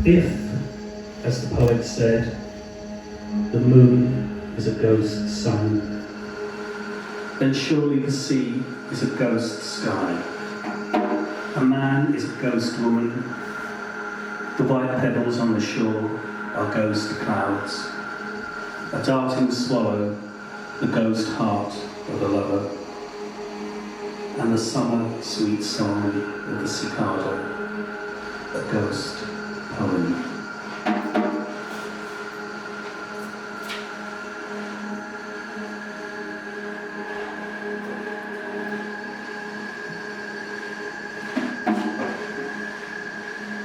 If, as the poet said, the moon is a ghost sun, then surely the sea is a ghost sky. A man is a ghost woman. The white pebbles on the shore are ghost clouds. A darting swallow, the ghost heart of a lover. And the summer sweet song of the cicada, a ghost poem.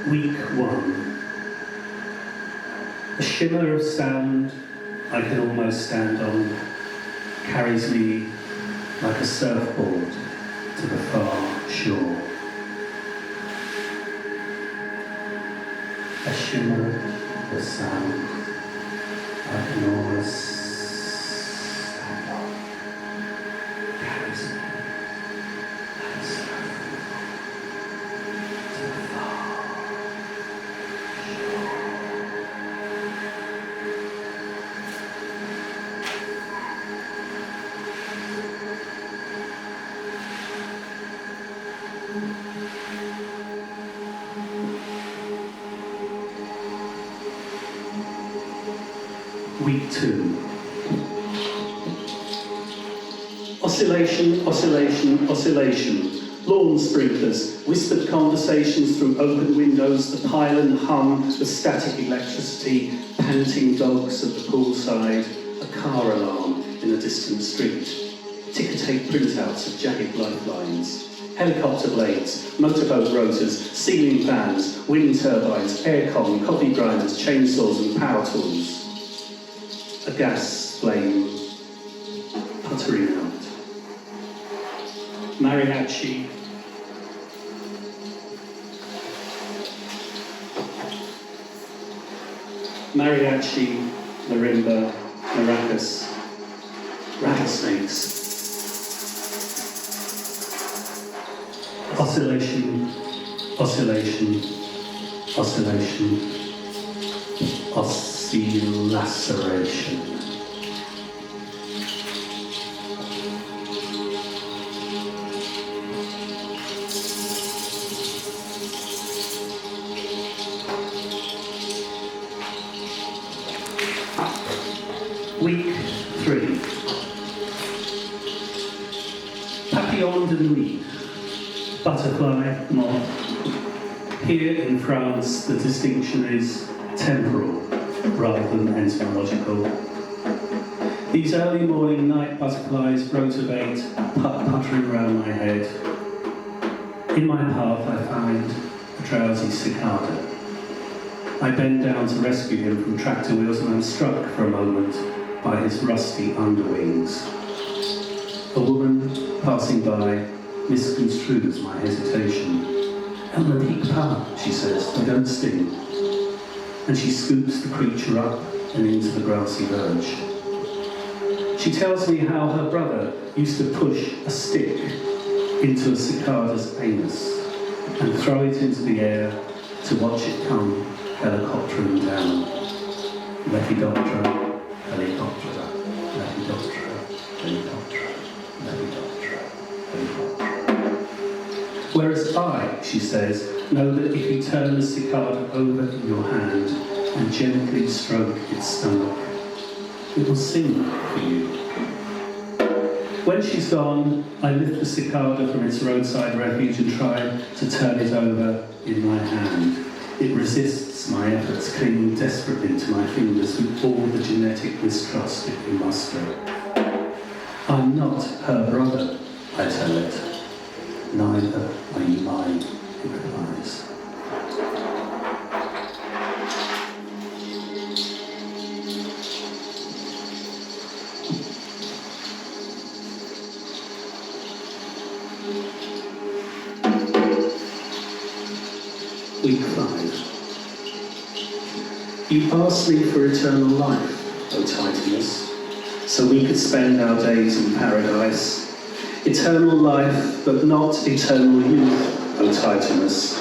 Week 1. A shimmer of sound I can almost stand on carries me like a surfboard to the far shore. A shimmer of sound I can almost stand on carries me like a surfboard to the far Week 2. Oscillation, oscillation, oscillation. Lawn sprinklers, whispered conversations through open windows, the pylon hum, the static electricity, panting dogs at the poolside, a car alarm in a distant street. Ticker-tape printouts of jagged lifelines. Helicopter blades, motorboat rotors, ceiling fans, wind turbines, aircon, coffee grinders, chainsaws and power tools. A gas flame puttering out. Mariachi. Mariachi, marimba, maracas, rattlesnakes. Oscillation, oscillation, oscillation, oscillaceration. Week 3. Papillon de nuit. Butterfly, moth. Here in France, the distinction is temporal rather than entomological. These early morning night butterflies rotivate, puttering around my head. In my path, I find a drowsy cicada. I bend down to rescue him from tractor wheels, and I'm struck for a moment by his rusty underwings. A woman passing by misconstrues my hesitation. "Elle ne pique pas," she says, "they don't sting." And she scoops the creature up and into the grassy verge. She tells me how her brother used to push a stick into a cicada's anus and throw it into the air to watch it come helicoptering down. Lepidoptera, helicoptera, lepidoptera, helicoptera, lepidoptera, helicoptera. Whereas I, she says, know that if you turn the cicada over in your hand and gently stroke its stomach, it will sing for you. When she's gone, I lift the cicada from its roadside refuge and try to turn it over in my hand. It resists my efforts, clinging desperately to my fingers with all the genetic mistrust it can muster. "I'm not her brother," I tell it. "Neither are you mine," it replies. Week 5. You asked me for eternal life, O Titanus, so we could spend our days in paradise. Eternal life, but not eternal youth, O Titanus.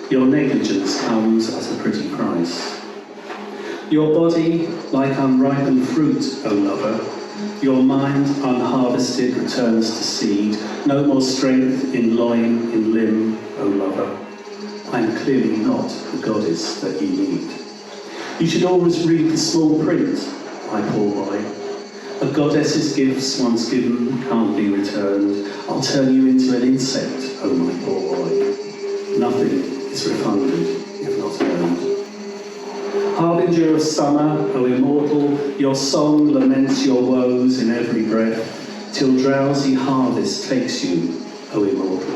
Your negligence comes at a pretty price. Your body, like unripened fruit, O lover, your mind, unharvested, returns to seed. No more strength in loin, in limb, O lover. I am clearly not the goddess that you need. You should always read the small print, my poor boy. A goddess's gifts once given can't be returned. I'll turn you into an insect, oh my poor boy. Nothing is refunded, if not earned. Harbinger of summer, O immortal, your song laments your woes in every breath, till drowsy harvest takes you, O immortal.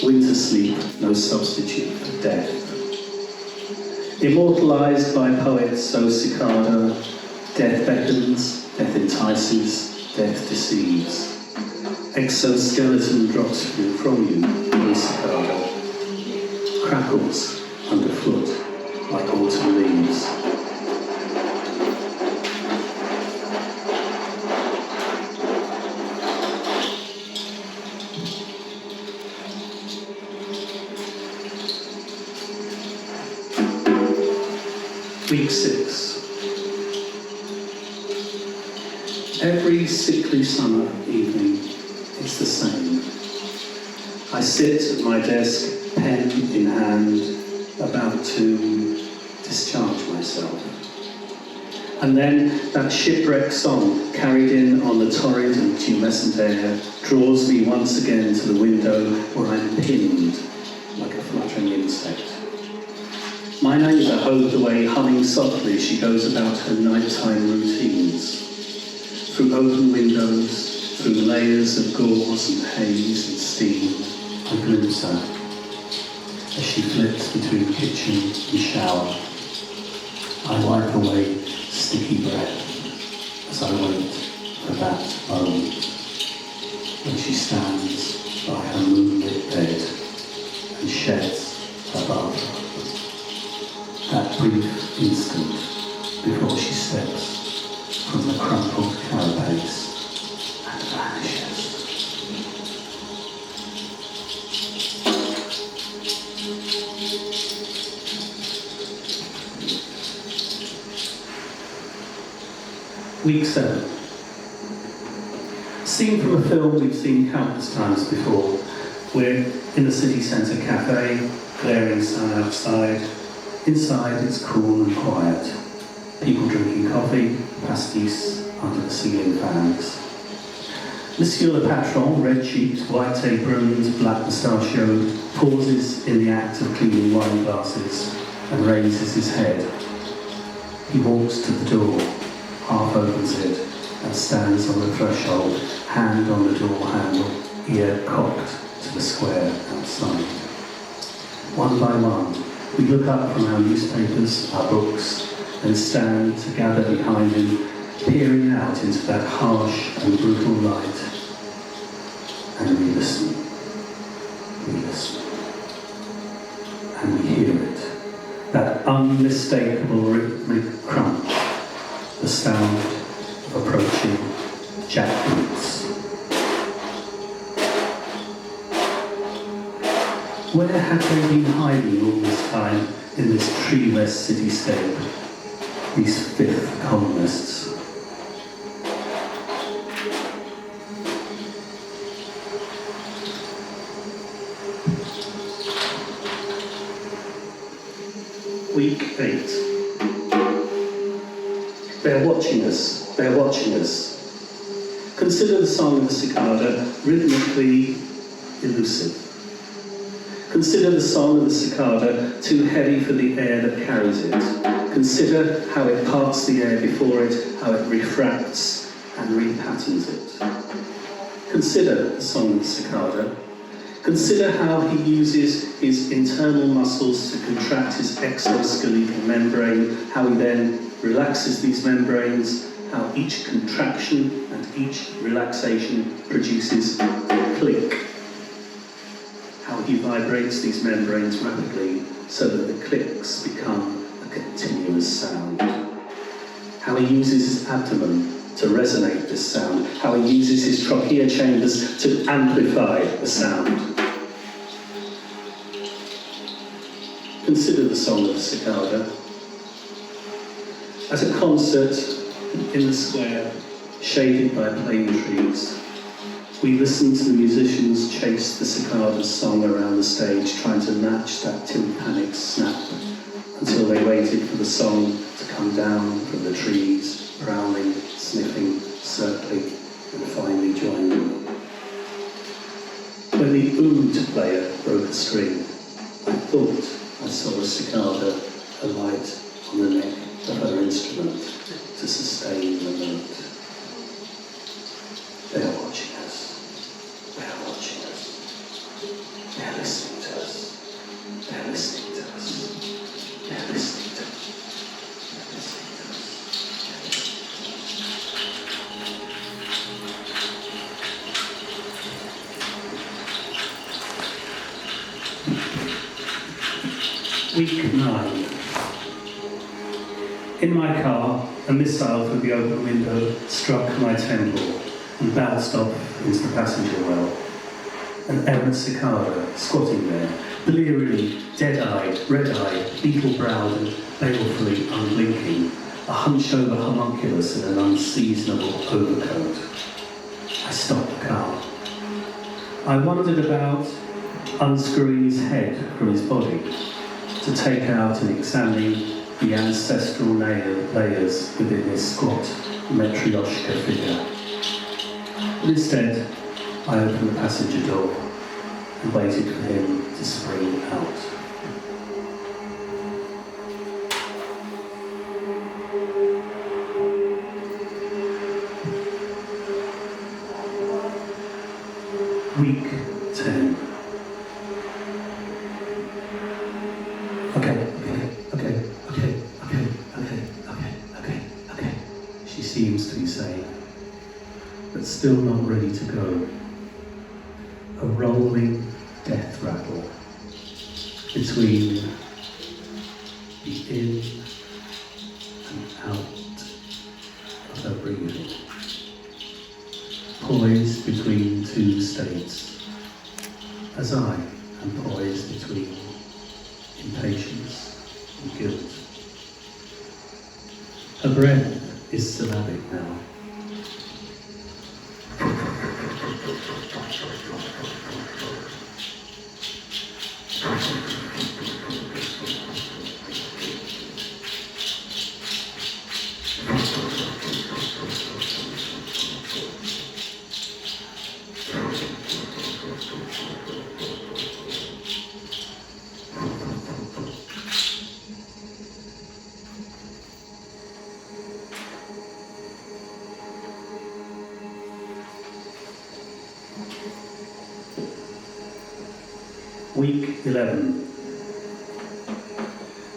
Winter sleep, no substitute for death. Immortalized by poets, O cicada, death beckons, death entices, death deceives. Exoskeleton drops from you, O cicada, crackles underfoot like autumn leaves. Week 6. Every sickly summer evening, it's the same. I sit at my desk, pen in hand, about to discharge myself. And then that shipwreck song, carried in on the torrid and tumescent air, draws me once again to the window where I'm pinned like a fluttering insect. My neighbour hoved away, humming softly, she goes about her nighttime routines. Through open windows, through layers of gauze and haze and steam, I glimpse her as she flits between kitchen and shower. I wipe away sticky breath as I wait for that moment when she stands by her moonlit bed and sheds her bath. That brief instant before she steps from the crumpled carapace and vanishes. Week 7. Scene from a film we've seen countless times before. We're in the city centre cafe, glaring sun outside. Inside it's cool and quiet. People drinking coffee, pastis under the ceiling fans. Monsieur le Patron, red-cheeked, white aproned, black mustachioed, pauses in the act of cleaning wine glasses and raises his head. He walks to the door, half opens it, and stands on the threshold, hand on the door handle, ear cocked to the square outside. One by one, we look up from our newspapers, our books, and stand to gather behind him, peering out into that harsh and brutal light. And we listen, and we hear it, that unmistakable rhythmic crunch, the sound of approaching jackboots. Where had they been hiding all this time in this treeless cityscape, these fifth colonists? Week 8. They're watching us, they're watching us. Consider the song of the cicada, rhythmically elusive. Consider the song of the cicada, too heavy for the air that carries it. Consider how it parts the air before it, how it refracts and repatterns it. Consider the song of the cicada. Consider how he uses his internal muscles to contract his exoskeletal membrane, how he then relaxes these membranes, how each contraction and each relaxation produces a click. How he vibrates these membranes rapidly so that the clicks become a continuous sound. How he uses his abdomen to resonate this sound. How he uses his trachea chambers to amplify the sound. consider the song of the cicada. At a concert in the square, shaded by plane trees, we listened to the musicians chase the cicada's song around the stage, trying to match that tympanic snap until they waited for the song to come down from the trees, growling, sniffing, circling, and finally joined them. When the oud player broke a string, I thought I saw a cicada alight on the neck of her instrument to sustain the note. They are watching us. They are watching us. They are listening to us. They are listening to us. They are listening to us. They are listening to us. Week 9. In my car, a missile through the open window struck my temple and bounced off into the passenger well. An errant cicada squatting there, blearily, dead-eyed, red-eyed, beetle-browed and balefully unblinking, a hunch-over homunculus in an unseasonable overcoat. I stopped the car. I wandered about, unscrewing his head from his body, to take out and examine the ancestral layers within his squat Matryoshka figure. But instead, I opened the passenger door and waited for him to spring out. Week 10. Okay, she seems to be saying, but still not ready to go. A rolling death rattle between the in and out of her breathing, poised between two states, as I am poised between impatience and guilt. Her breath is syllabic now. Week 11.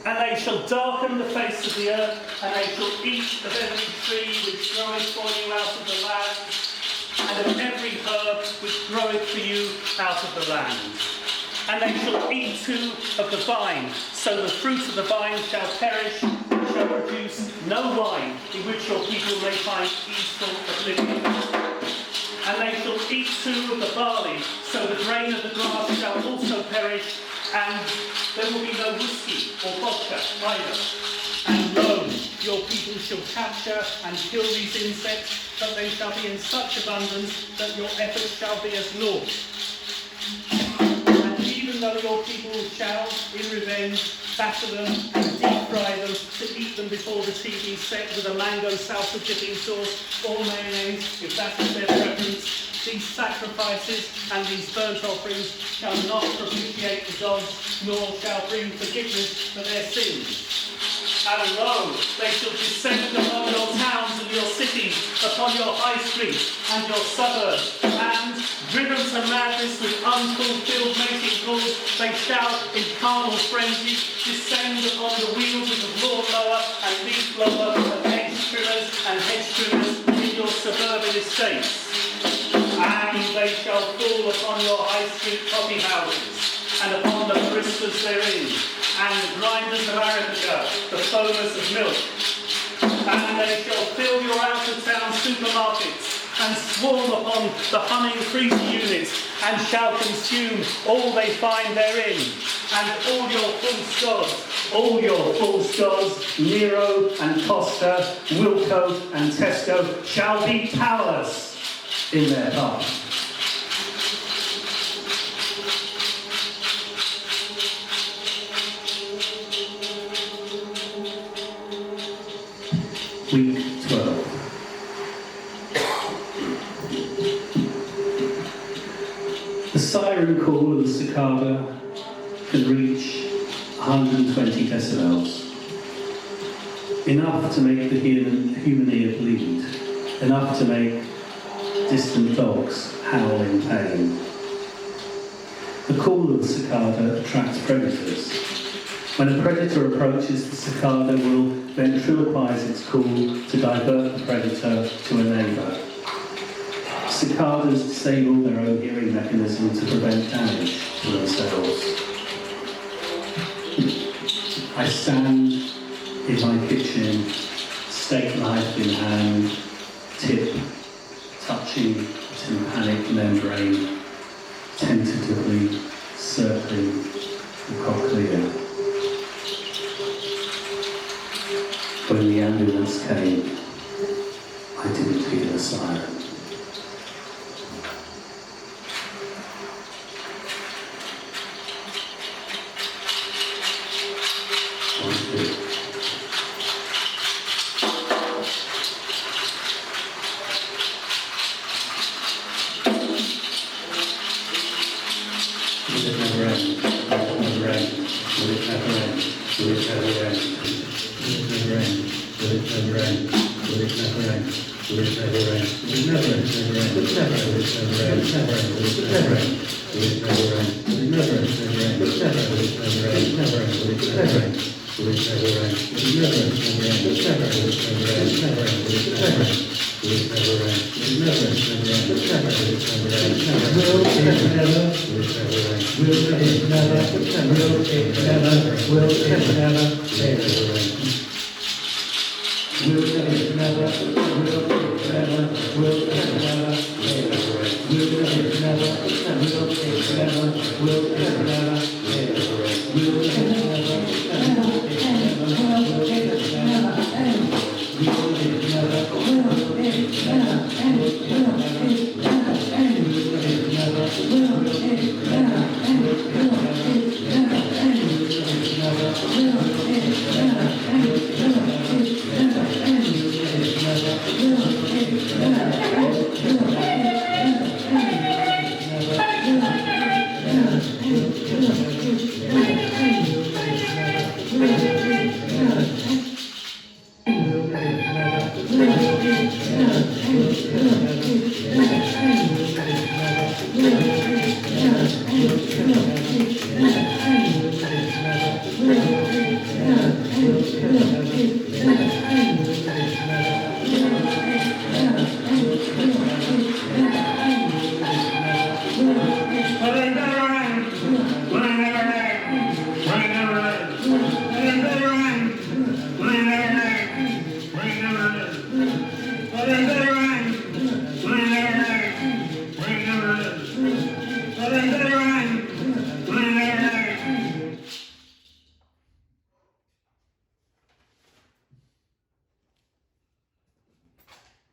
And they shall darken the face of the earth, and they shall eat of every tree which groweth for you out of the land, and of every herb which groweth for you out of the land. And they shall eat too of the vine, so the fruit of the vine shall perish, and shall produce no wine, in which your people may find easeful oblivion. And they shall eat too of the barley, so the grain of the grass shall also perish, and there will be no whiskey or vodka either. And lo, your people shall capture and kill these insects, but they shall be in such abundance that your efforts shall be as naught. And even though your people shall, in revenge, batter them and deep fry them to eat them before the TV set with a mango salsa dipping sauce or mayonnaise, if that is their preference, these sacrifices and these burnt offerings shall not propitiate the gods, nor shall bring forgiveness for their sins. And lo, they shall descend upon your towns and your cities, upon your high streets and your suburbs, and, driven to madness with unfulfilled mating calls, they shall, in carnal frenzy, descend upon the wheels of the lawnmower and leaf blower, of hedge trimmers and hedge trimmers in your suburban estates. And they shall fall upon your high street coffee houses, and upon the baristas therein, and the grinders of Arabica, the foamers of milk. And they shall fill your out-of-town supermarkets, and swarm upon the humming freezer units, and shall consume all they find therein. and all your false gods, Nero and Costa, Wilco and Tesco, shall be powerless in their path. Week 12. The siren call of the cicada can reach 120 decibels. Enough to make the human ear bleed. Enough to make distant dogs howl in pain. The call of the cicada attracts predators. When a predator approaches, the cicada will ventriloquize its call to divert the predator to a neighbour. Cicadas disable their own hearing mechanism to prevent damage to themselves. I stand in my kitchen, steak knife in hand, tip touching the tympanic membrane, tentatively circling the cochlea. When the ambulance came, I didn't hear the siren.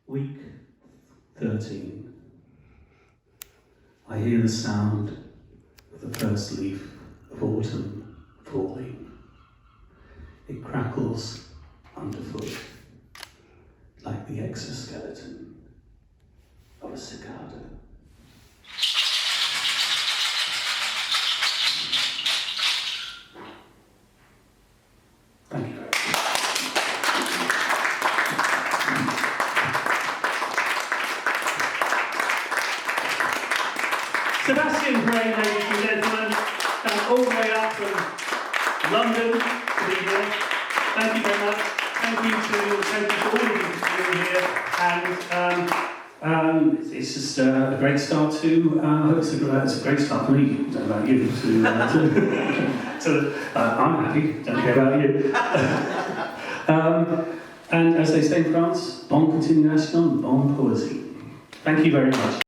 Week 13. I hear the sound of the first leaf of autumn falling. It crackles underfoot like the exoskeleton of a cicada. Thank you very much. Seb Frey, ladies and gentlemen, come all the way up from London to be here. Thank you very much. Thank you to all of you for being here. And it's just a great start to. I hope it's a great start for me. I don't know about you. I'm happy. Don't care about you. And as they say in France, bon continuation, bon poésie. Thank you very much.